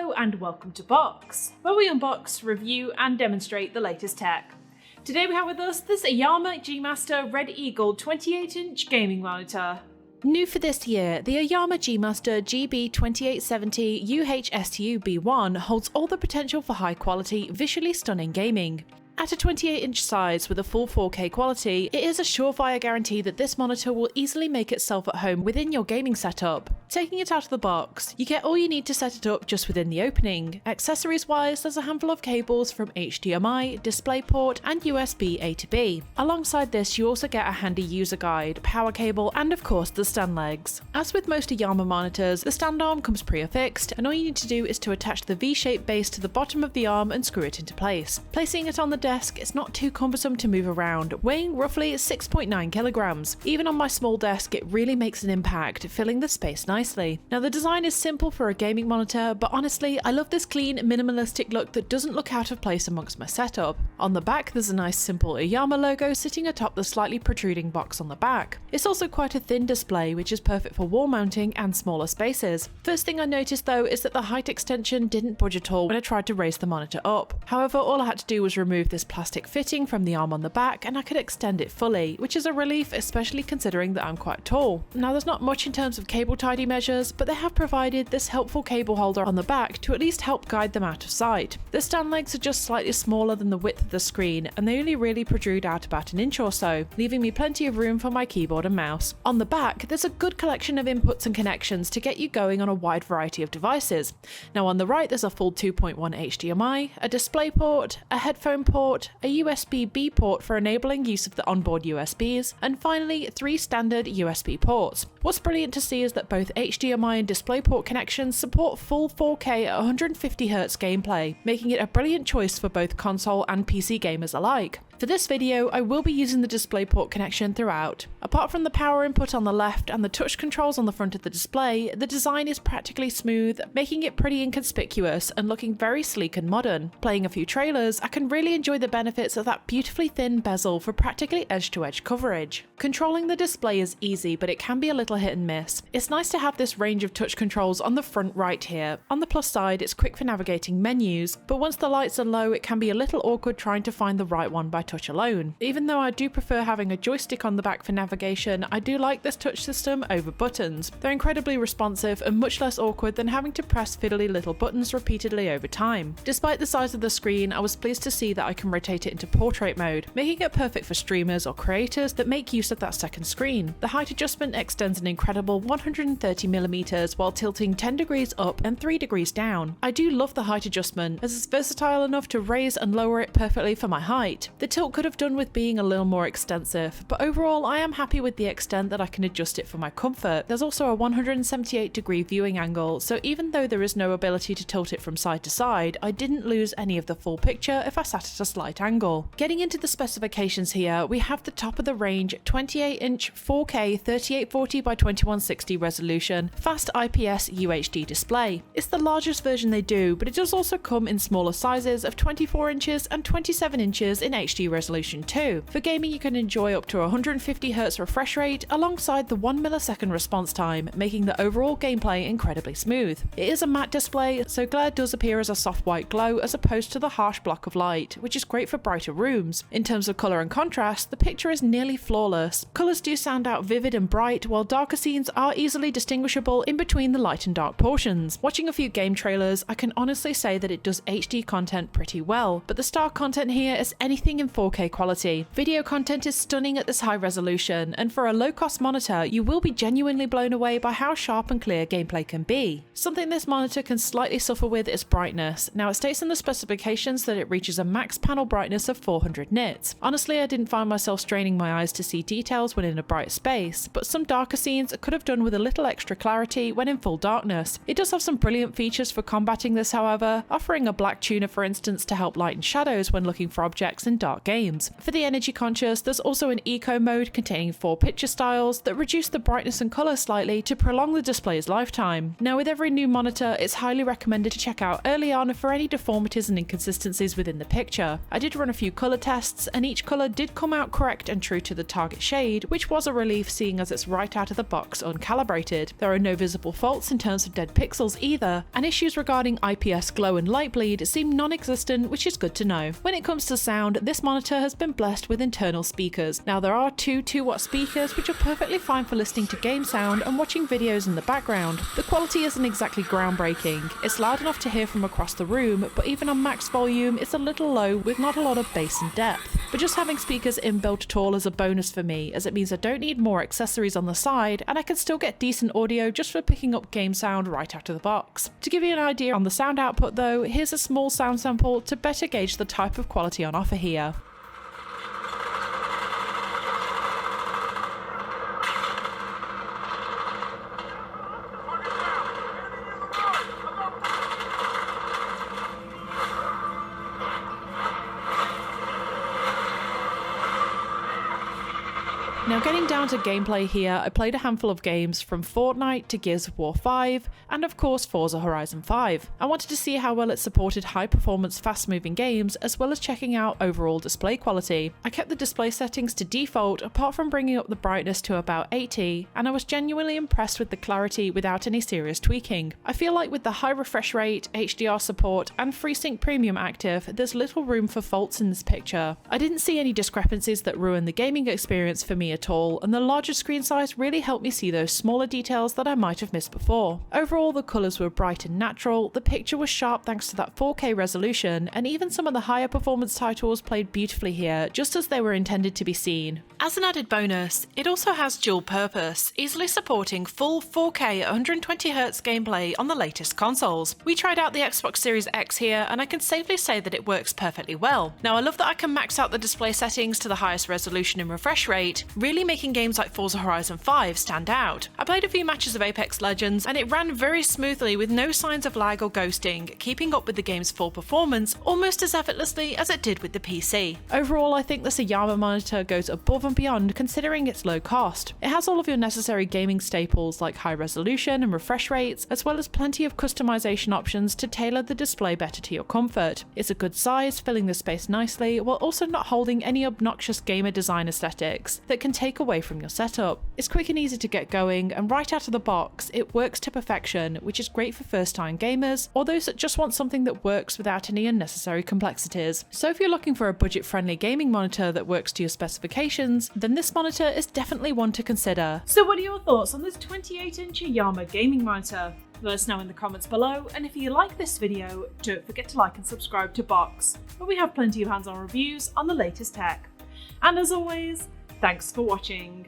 Hello and welcome to Box, where we unbox, review and demonstrate the latest tech. Today we have with us this Iiyama G Master Red Eagle 28-inch gaming monitor. New for this year, the Iiyama G Master GB2870UHSU B1 holds all the potential for high quality, visually stunning gaming. At a 28-inch size with a full 4K quality, it is a surefire guarantee that this monitor will easily make itself at home within your gaming setup. Taking it out of the box, you get all you need to set it up just within the opening. Accessories wise, there's a handful of cables from HDMI, DisplayPort and USB A to B. Alongside this, you also get a handy user guide, power cable and of course the stand legs. As with most Iiyama monitors, the stand arm comes pre-affixed and all you need to do is to attach the V-shaped base to the bottom of the arm and screw it into place. Placing it on the desk, it's not too cumbersome to move around, weighing roughly 6.9 kilograms. Even on my small desk, it really makes an impact, filling the space nicely. Now the design is simple for a gaming monitor, but honestly, I love this clean, minimalistic look that doesn't look out of place amongst my setup. On the back, there's a nice simple Iiyama logo sitting atop the slightly protruding box on the back. It's also quite a thin display, which is perfect for wall mounting and smaller spaces. First thing I noticed though is that the height extension didn't budge at all when I tried to raise the monitor up. However, all I had to do was remove this plastic fitting from the arm on the back and I could extend it fully, which is a relief, especially considering that I'm quite tall. Now there's not much in terms of cable tidy measures, but they have provided this helpful cable holder on the back to at least help guide them out of sight. The stand legs are just slightly smaller than the width of the screen and they only really protrude out about an inch or so, leaving me plenty of room for my keyboard and mouse. On the back, there's a good collection of inputs and connections to get you going on a wide variety of devices. Now on the right, there's a full 2.1 HDMI, a DisplayPort, a headphone port, a USB-B port for enabling use of the onboard USBs, and finally 3 standard USB ports. What's brilliant to see is that both HDMI and DisplayPort connections support full 4K at 150Hz gameplay, making it a brilliant choice for both console and PC gamers alike. For this video, I will be using the DisplayPort connection throughout. Apart from the power input on the left and the touch controls on the front of the display, the design is practically smooth, making it pretty inconspicuous and looking very sleek and modern. Playing a few trailers, I can really enjoy the benefits of that beautifully thin bezel for practically edge-to-edge coverage. Controlling the display is easy, but it can be a little hit and miss. It's nice to have this range of touch controls on the front right here. On the plus side, it's quick for navigating menus, but once the lights are low, it can be a little awkward trying to find the right one by touch alone. Even though I do prefer having a joystick on the back for navigation, I do like this touch system over buttons. They're incredibly responsive and much less awkward than having to press fiddly little buttons repeatedly over time. Despite the size of the screen, I was pleased to see that I can rotate it into portrait mode, making it perfect for streamers or creators that make use of that second screen. The height adjustment extends an incredible 130mm while tilting 10 degrees up and 3 degrees down. I do love the height adjustment, as it's versatile enough to raise and lower it perfectly for my height. The tilt could have done with being a little more extensive, but overall I am happy with the extent that I can adjust it for my comfort. There's also a 178-degree viewing angle, so even though there is no ability to tilt it from side to side, I didn't lose any of the full picture if I sat at a slight angle. Getting into the specifications here, we have the top of the range 28-inch 4K 3840 by 2160 resolution fast IPS UHD display. It's the largest version they do, but it does also come in smaller sizes of 24 inches and 27 inches in HD resolution too. For gaming, you can enjoy up to 150Hz refresh rate alongside the 1 millisecond response time, making the overall gameplay incredibly smooth. It is a matte display, so glare does appear as a soft white glow as opposed to the harsh block of light, which is great for brighter rooms. In terms of colour and contrast, the picture is nearly flawless. Colours do stand out vivid and bright, while darker scenes are easily distinguishable in between the light and dark portions. Watching a few game trailers, I can honestly say that it does HD content pretty well, but the star content here is anything in 4K quality. Video content is stunning at this high resolution, and for a low-cost monitor, you will be genuinely blown away by how sharp and clear gameplay can be. Something this monitor can slightly suffer with is brightness. Now it states in the specifications that it reaches a max panel brightness of 400 nits. Honestly, I didn't find myself straining my eyes to see details when in a bright space, but some darker scenes could have done with a little extra clarity when in full darkness. It does have some brilliant features for combating this however, offering a black tuner for instance to help lighten shadows when looking for objects in dark games. For the energy conscious, there's also an eco mode containing 4 picture styles that reduce the brightness and colour slightly to prolong the display's lifetime. Now, with every new monitor, it's highly recommended to check out early on for any deformities and inconsistencies within the picture. I did run a few colour tests, and each colour did come out correct and true to the target shade, which was a relief seeing as it's right out of the box uncalibrated. There are no visible faults in terms of dead pixels either, and issues regarding IPS glow and light bleed seem non-existent, which is good to know. When it comes to sound, this monitor has been blessed with internal speakers. Now, there are two 2-watt speakers which are perfectly fine for listening to game sound and watching videos in the background. The quality isn't exactly groundbreaking. It's loud enough to hear from across the room, but even on max volume it's a little low with not a lot of bass and depth. But just having speakers inbuilt at all is a bonus for me, as it means I don't need more accessories on the side and I can still get decent audio just for picking up game sound right out of the box. To give you an idea on the sound output though, here's a small sound sample to better gauge the type of quality on offer here. Now, getting down to gameplay here, I played a handful of games from Fortnite to Gears of War 5 and of course Forza Horizon 5. I wanted to see how well it supported high performance fast moving games as well as checking out overall display quality. I kept the display settings to default apart from bringing up the brightness to about 80, and I was genuinely impressed with the clarity without any serious tweaking. I feel like with the high refresh rate, HDR support and FreeSync Premium active, there's little room for faults in this picture. I didn't see any discrepancies that ruined the gaming experience for me at all, and the larger screen size really helped me see those smaller details that I might have missed before. Overall, the colours were bright and natural, the picture was sharp thanks to that 4K resolution, and even some of the higher performance titles played beautifully here, just as they were intended to be seen. As an added bonus, it also has dual purpose, easily supporting full 4K 120Hz gameplay on the latest consoles. We tried out the Xbox Series X here, and I can safely say that it works perfectly well. Now, I love that I can max out the display settings to the highest resolution and refresh rate, really making games like Forza Horizon 5 stand out. I played a few matches of Apex Legends and it ran very smoothly with no signs of lag or ghosting, keeping up with the game's full performance almost as effortlessly as it did with the PC. Overall, I think this Iiyama monitor goes above and beyond considering its low cost. It has all of your necessary gaming staples like high resolution and refresh rates, as well as plenty of customization options to tailor the display better to your comfort. It's a good size, filling the space nicely, while also not holding any obnoxious gamer design aesthetics that can take away from your setup. It's quick and easy to get going, and right out of the box, it works to perfection, which is great for first-time gamers or those that just want something that works without any unnecessary complexities. So if you're looking for a budget-friendly gaming monitor that works to your specifications, then this monitor is definitely one to consider. So what are your thoughts on this 28-inch Iiyama gaming monitor? Let us know in the comments below, and if you like this video, don't forget to like and subscribe to Box, where we have plenty of hands-on reviews on the latest tech. And as always, thanks for watching.